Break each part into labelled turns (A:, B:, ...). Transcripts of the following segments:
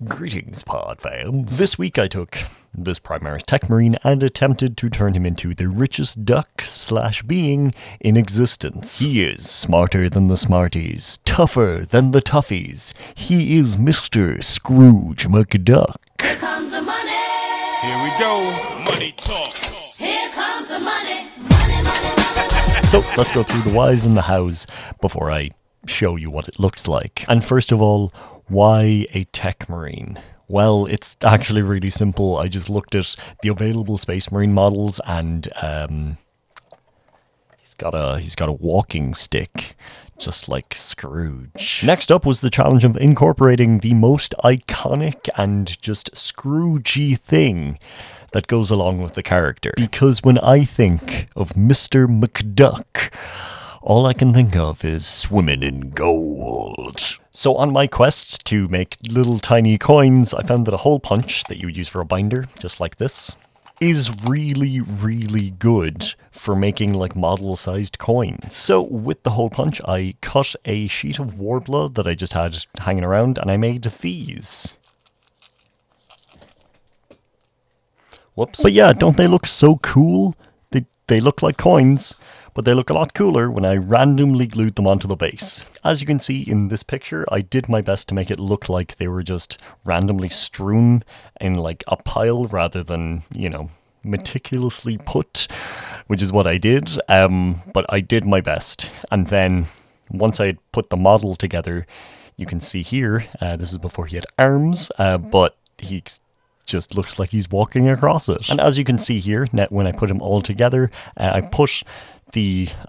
A: Greetings, pod fans. This week I took this Primaris Techmarine and attempted to turn him into the richest duck/being in existence. He is smarter than the smarties, tougher than the toughies. He is Mr. Scrooge McDuck.
B: Here comes the money.
C: Here we go. Money talk.
B: Here comes the money. Money, money, money.
A: So let's go through the whys and the hows before I show you what it looks like. And first of all, why a Techmarine? Well, it's actually really simple. I just looked at the available Space Marine models, and he's got a walking stick, just like Scrooge. Next up was the challenge of incorporating the most iconic and just Scroogey thing that goes along with the character. Because when I think of Mr. McDuck, all I can think of is swimming in gold. So on my quest to make little tiny coins, I found that a hole punch that you would use for a binder, just like this, is really, really good for making like model-sized coins. So with the hole punch, I cut a sheet of Warbler that I just had hanging around, and I made these. Whoops. But yeah, don't they look so cool? They look like coins, but they look a lot cooler when I randomly glued them onto the base. As you can see in this picture, I did my best to make it look like they were just randomly strewn in like a pile rather than, you know, meticulously put, which is what I did. But I did my best. And then once I had put the model together, you can see here, this is before he had arms, but he just looks like he's walking across it. And as you can see here, when I put him all together, I put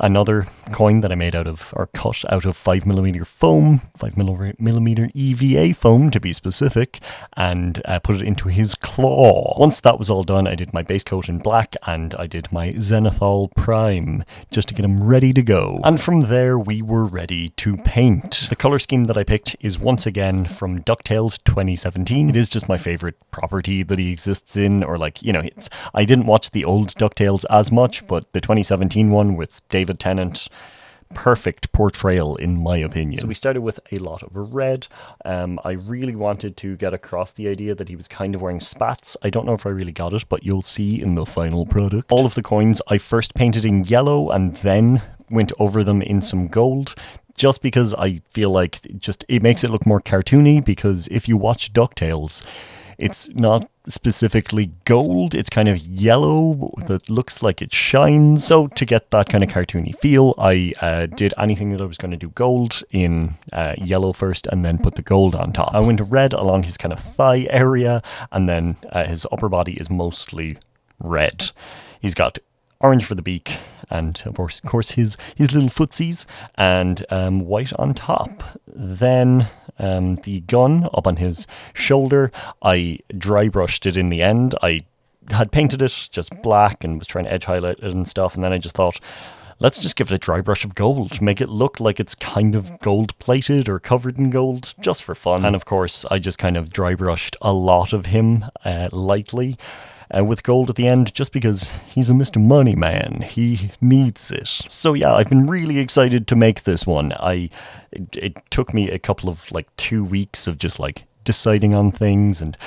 A: another coin that I made cut out of 5mm foam, 5mm EVA foam to be specific, and put it into his claw. Once that was all done, I did my base coat in black, and I did my Zenithal Prime, just to get him ready to go. And from there, we were ready to paint. The color scheme that I picked is once again from DuckTales 2017. It is just my favorite property that he exists in, or like, you know, I didn't watch the old DuckTales as much, but the 2017 one with David Tennant, perfect portrayal in my opinion. So we started with a lot of red. I really wanted to get across the idea that he was kind of wearing spats. I don't know if I really got it, but you'll see in the final product. All of the coins I first painted in yellow and then went over them in some gold, just because I feel like it makes it look more cartoony, because if you watch DuckTales, it's not specifically gold, it's kind of yellow that looks like it shines. So to get that kind of cartoony feel, I did anything that I was going to do gold in yellow first, and then put the gold on top. I went red along his kind of thigh area, and then his upper body is mostly red. He's got orange for the beak, and of course his little footsies, and white on top. Then the gun up on his shoulder, I dry brushed it in the end. I had painted it just black and was trying to edge highlight it and stuff, and then I just thought, let's just give it a dry brush of gold, make it look like it's kind of gold plated or covered in gold, just for fun. And of course I just kind of dry brushed a lot of him lightly, with gold at the end, just because he's a Mr. Money Man. He needs it. So yeah, I've been really excited to make this one. It took me a couple of 2 weeks of just deciding on things and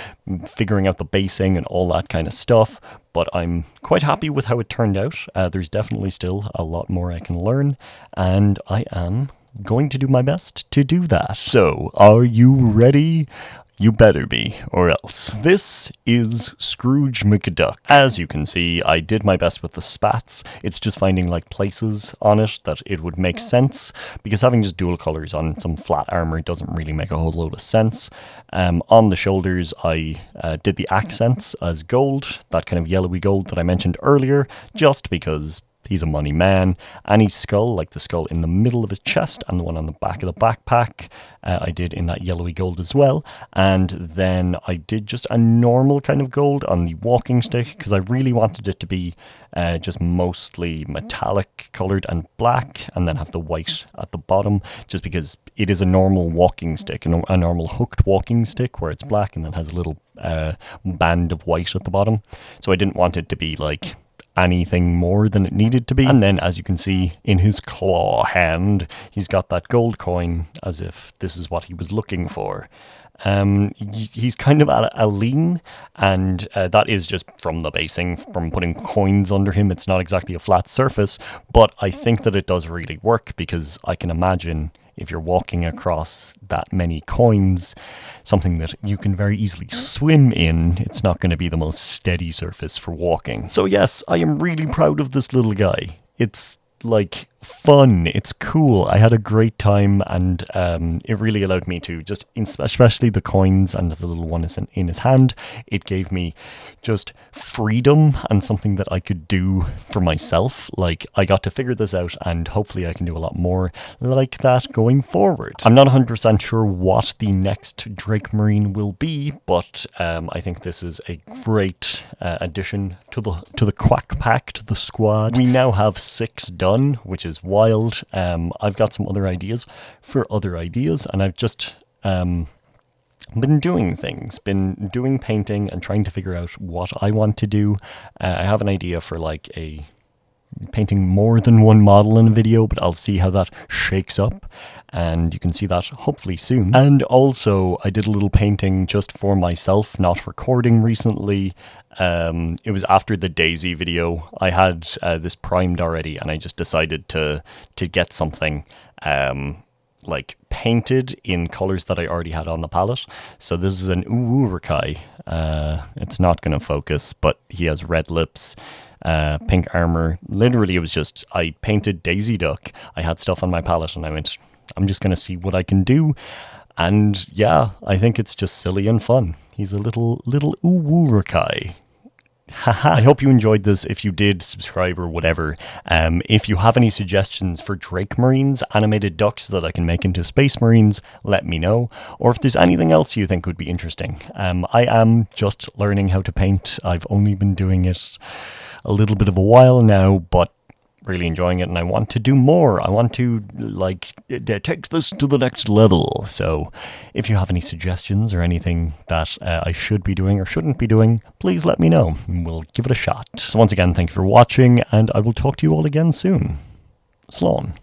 A: figuring out the basing and all that kind of stuff, but I'm quite happy with how it turned out. There's definitely still a lot more I can learn, and I am going to do my best to do that. So, are you ready? You better be, or else. This is Scrooge McDuck. As you can see, I did my best with the spats. It's just finding places on it that it would make sense, because having just dual colors on some flat armor doesn't really make a whole load of sense. On the shoulders, I did the accents as gold, that kind of yellowy gold that I mentioned earlier, just because he's a money man. Any skull, like the skull in the middle of his chest and the one on the back of the backpack, I did in that yellowy gold as well. And then I did just a normal kind of gold on the walking stick, because I really wanted it to be just mostly metallic colored and black, and then have the white at the bottom, just because it is a normal walking stick, a normal hooked walking stick where it's black and then has a little band of white at the bottom. So I didn't want it to be anything more than it needed to be. And then, as you can see, in his claw hand, he's got that gold coin, as if this is what he was looking for. He's kind of at a lean, and that is just from the basing, from putting coins under him. It's not exactly a flat surface, but I think that it does really work, because I can imagine if you're walking across that many coins, something that you can very easily swim in, it's not going to be the most steady surface for walking. So yes, I am really proud of this little guy. It's like fun, it's cool. I had a great time, and it really allowed me to just, especially the coins and the little one is in his hand, it gave me just freedom and something that I could do for myself. Like, I got to figure this out, and hopefully I can do a lot more like that going forward. I'm not 100% sure what the next Drake Marine will be, but I think this is a great addition to the Quack Pack, to the squad. We now have 6 done, which is wild. I've got some other ideas for other ideas, and I've just been doing things, been doing painting and trying to figure out what I want to do. I have an idea for like a painting more than one model in a video, but I'll see how that shakes up, and you can see that hopefully soon. And also, I did a little painting just for myself, not recording recently. It was after the Daisy video. I had this primed already, and I just decided to get something like painted in colors that I already had on the palette. So this is an Urukai. It's not going to focus, but he has red lips, pink armor. Literally, it was just, I painted Daisy Duck. I had stuff on my palette, and I went, I'm just going to see what I can do. And yeah, I think it's just silly and fun. He's a little Urukai. Haha. I hope you enjoyed this. If you did, subscribe or whatever. If you have any suggestions for Drake Marines, animated ducks that I can make into Space Marines, let me know. Or if there's anything else you think would be interesting. I am just learning how to paint. I've only been doing it a little bit of a while now, but really enjoying it, and I want to do more. I want to take this to the next level. So if you have any suggestions or anything that I should be doing or shouldn't be doing, please let me know, and we'll give it a shot. So once again, thank you for watching, and I will talk to you all again soon. Slán.